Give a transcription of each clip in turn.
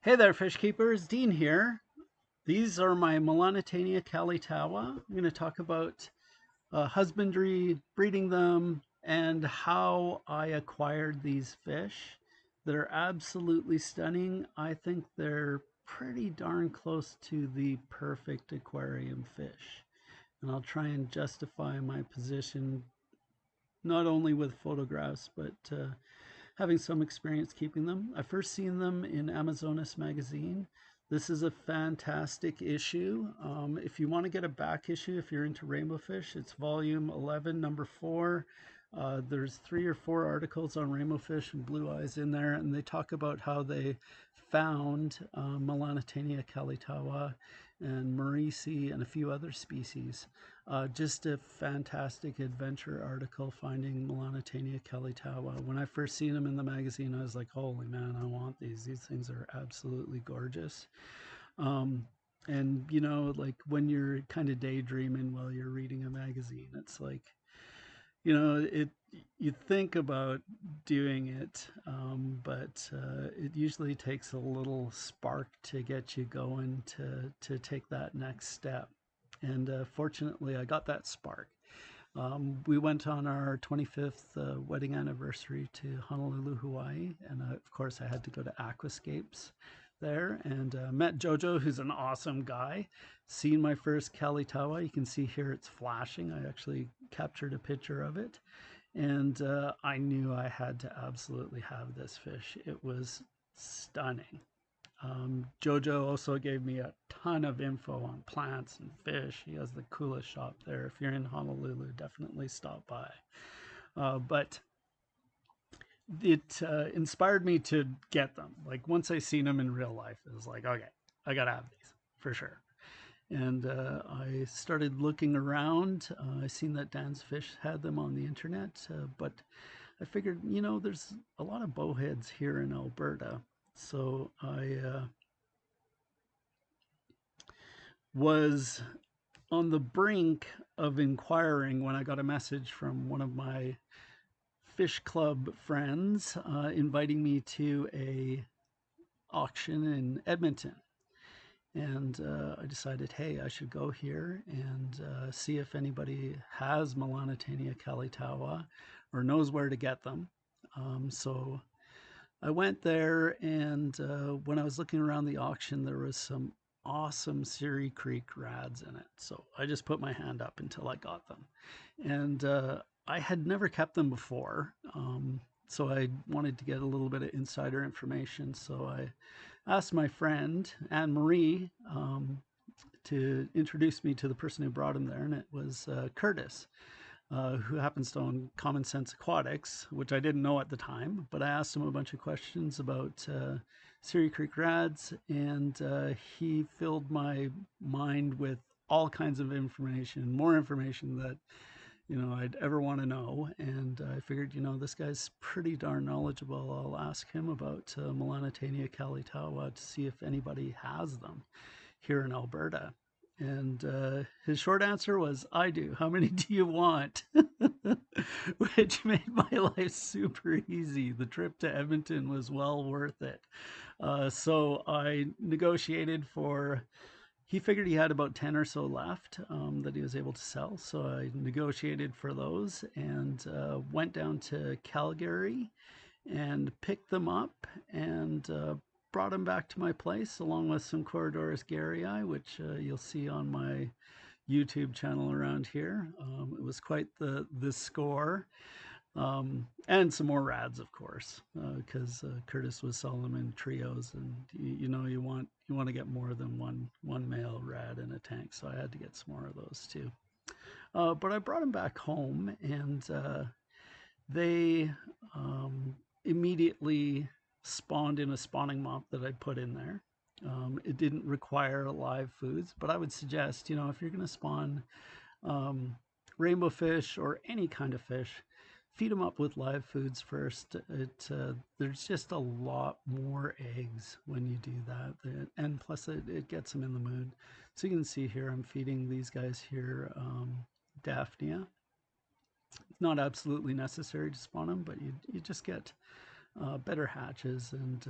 Hey there, fish keepers. Dean here. These are my Melanotaenia Tawa. I'm going to talk about husbandry, breeding them, and how I acquired these fish that are absolutely stunning. I think they're pretty darn close to the perfect aquarium fish. And I'll try and justify my position not only with photographs, but having some experience keeping them. I first seen them in Amazonas magazine. This is a fantastic issue. If you want to get a back issue, if you're into rainbow fish, it's volume 11, number 4. There's 3 or 4 articles on rainbow fish and blue eyes in there, and they talk about how they found Melanotaenia calitawa and Marisi and a few other species. Just a fantastic adventure article finding Melanotaenia calitawa. When I first seen them in the magazine, I was like, holy man, I want these. These things are absolutely gorgeous. Um, and you know, like when you're kind of daydreaming while you're reading a magazine, it's like, it you think about doing it, but it usually takes a little spark to get you going to take that next step. And fortunately, I got that spark. We went on our 25th wedding anniversary to Honolulu, Hawaii, and of course, I had to go to Aquascapes there and met Jojo, who's an awesome guy. Seen my first Kalitawa. You can see here it's flashing. I actually captured a picture of it, and I knew I had to absolutely have this fish. It was stunning. Jojo also gave me a ton of info on plants and fish. He has the coolest shop there. If you're in Honolulu, definitely stop by. But it inspired me to get them. Like once I seen them in real life, it was like, okay, I gotta have these for sure. And I started looking around. I seen that Dan's Fish had them on the internet, but I figured, there's a lot of bowheads here in Alberta. So I was on the brink of inquiring when I got a message from one of my fish club friends inviting me to a auction in Edmonton. And I decided, hey, I should go here and see if anybody has Melanotaenia calitawa or knows where to get them. So I went there, and when I was looking around the auction, there was some awesome Siri Creek rads in it. So I just put my hand up until I got them. And I had never kept them before. So I wanted to get a little bit of insider information. So I asked my friend, Anne Marie, to introduce me to the person who brought him there. And it was Curtis, who happens to own Common Sense Aquatics, which I didn't know at the time. But I asked him a bunch of questions about Siri Creek rads, and he filled my mind with all kinds of information, more information that I'd ever want to know. And I figured, this guy's pretty darn knowledgeable. I'll ask him about Melanotaenia calitawa to see if anybody has them here in Alberta. And his short answer was, I do. How many do you want? Which made my life super easy. The trip to Edmonton was well worth it. So I negotiated for, he figured he had about 10 or so left that he was able to sell. So I negotiated for those and went down to Calgary and picked them up and brought them back to my place along with some Corridorus garryi, which you'll see on my YouTube channel around here. It was quite the score. And some more rads, of course, because Curtis was selling them in trios, and you want to get more than one male rad in a tank, so I had to get some more of those too. But I brought them back home, and they immediately spawned in a spawning mop that I put in there. It didn't require live foods, but I would suggest, if you're going to spawn rainbow fish or any kind of fish, feed them up with live foods first. There's just a lot more eggs when you do that, and plus it gets them in the mood. So you can see here I'm feeding these guys here Daphnia. It's not absolutely necessary to spawn them, but you just get better hatches, and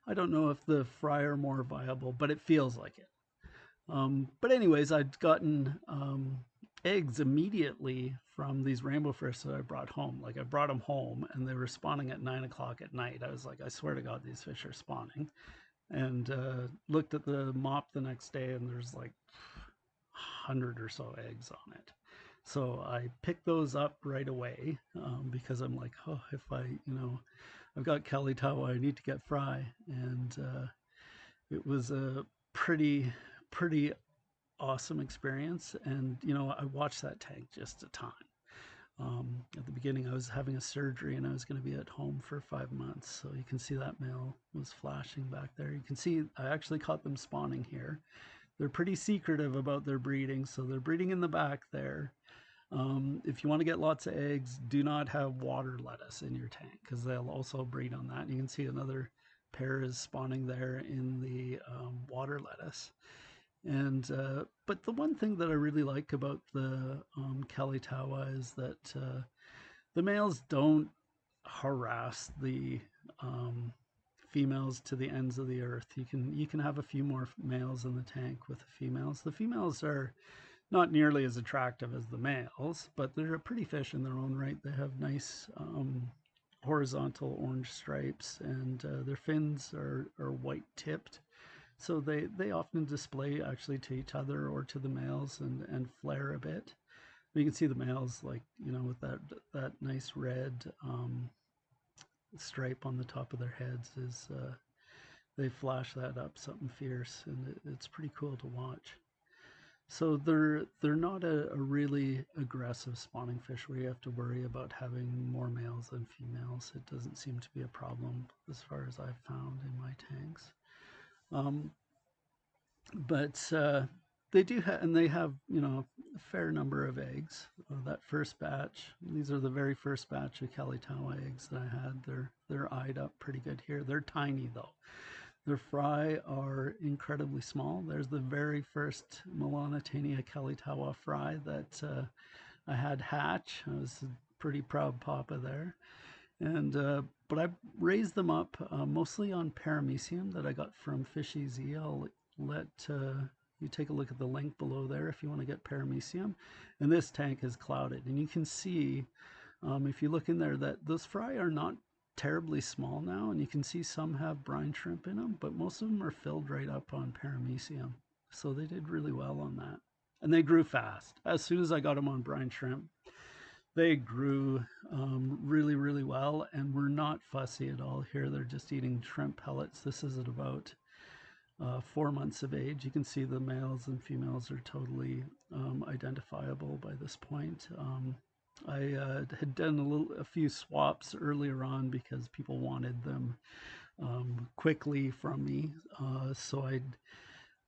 I don't know if the fry are more viable, but it feels like it. But anyways, I'd gotten eggs immediately from these rainbow fish that I brought home. Like I brought them home and they were spawning at 9 o'clock at night. I was like, I swear to God, these fish are spawning. And looked at the mop the next day and there's like 100 or so eggs on it. So I picked those up right away because I'm like, oh, if I've got Kelly Tawa, I need to get fry. And it was a pretty awesome experience. And, I watched that tank just a ton. At the beginning, I was having a surgery and I was going to be at home for 5 months. So you can see that male was flashing back there. You can see I actually caught them spawning here. They're pretty secretive about their breeding. So they're breeding in the back there. If you want to get lots of eggs, do not have water lettuce in your tank because they'll also breed on that. You can see another pair is spawning there in the water lettuce. And but the one thing that I really like about the Kelly Tawa is that the males don't harass the um, females to the ends of the earth. You can have a few more males in the tank with the females. The females are not nearly as attractive as the males, but they're a pretty fish in their own right. They have nice horizontal orange stripes, and their fins are white tipped. So they often display actually to each other or to the males and flare a bit. You can see the males like with that nice red stripe on the top of their heads is they flash that up something fierce, and it's pretty cool to watch. So they're not a really aggressive spawning fish where you have to worry about having more males than females. It doesn't seem to be a problem as far as I've found in my tanks. Um, but they do have, and they have a fair number of eggs. That first batch, these are the very first batch of Kalitawa eggs that I had. They're eyed up pretty good here. They're tiny though. Their fry are incredibly small. There's the very first Melanotaenia Kalitawa fry that I had hatch. I was a pretty proud papa there. And but I raised them up mostly on paramecium that I got from Fish EZ. I'll let you take a look at the link below there if you want to get paramecium. And this tank is clouded, and you can see if you look in there that those fry are not terribly small now, and you can see some have brine shrimp in them, but most of them are filled right up on paramecium. So they did really well on that, and they grew fast. As soon as I got them on brine shrimp, they grew really well, and we're not fussy at all here. They're just eating shrimp pellets. This is at about 4 months of age. You can see the males and females are totally identifiable by this point. I had done a few swaps earlier on because people wanted them quickly from me. So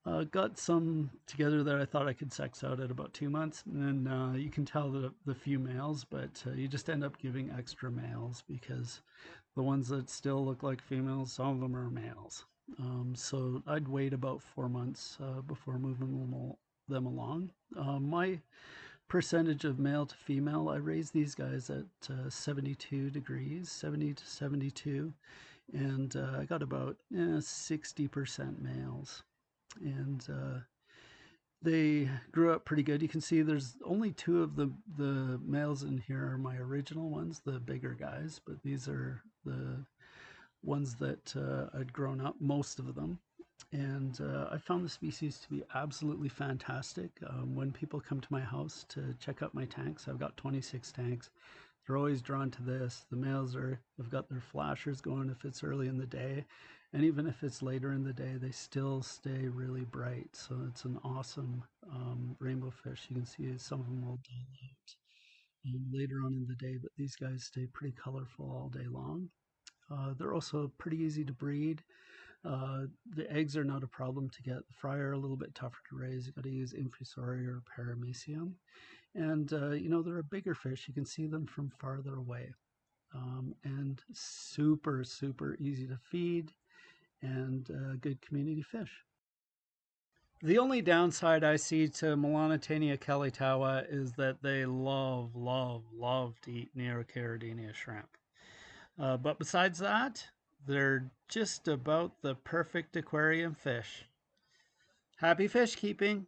I got some together that I thought I could sex out at about 2 months. And you can tell the few males, but you just end up giving extra males because the ones that still look like females, some of them are males. So I'd wait about 4 months before moving them along. My percentage of male to female, I raise these guys at 72 degrees, 70 to 72, and I got about 60% males. And they grew up pretty good. You can see there's only two of the males in here are my original ones, the bigger guys, but these are the ones that I'd grown up, most of them. And I found the species to be absolutely fantastic. When people come to my house to check out my tanks, I've got 26 tanks. They're always drawn to this. The males have got their flashers going if it's early in the day. And even if it's later in the day, they still stay really bright. So it's an awesome rainbow fish. You can see some of them will dull out later on in the day, but these guys stay pretty colorful all day long. They're also pretty easy to breed. The eggs are not a problem to get. The fry are a little bit tougher to raise. You've got to use infusoria or paramecium. And, they're a bigger fish. You can see them from farther away. And super easy to feed and good community fish. The only downside I see to Melanotaenia kelitawa is that they love to eat Neocaridina shrimp. But besides that, They're just about the perfect aquarium fish. Happy fish keeping!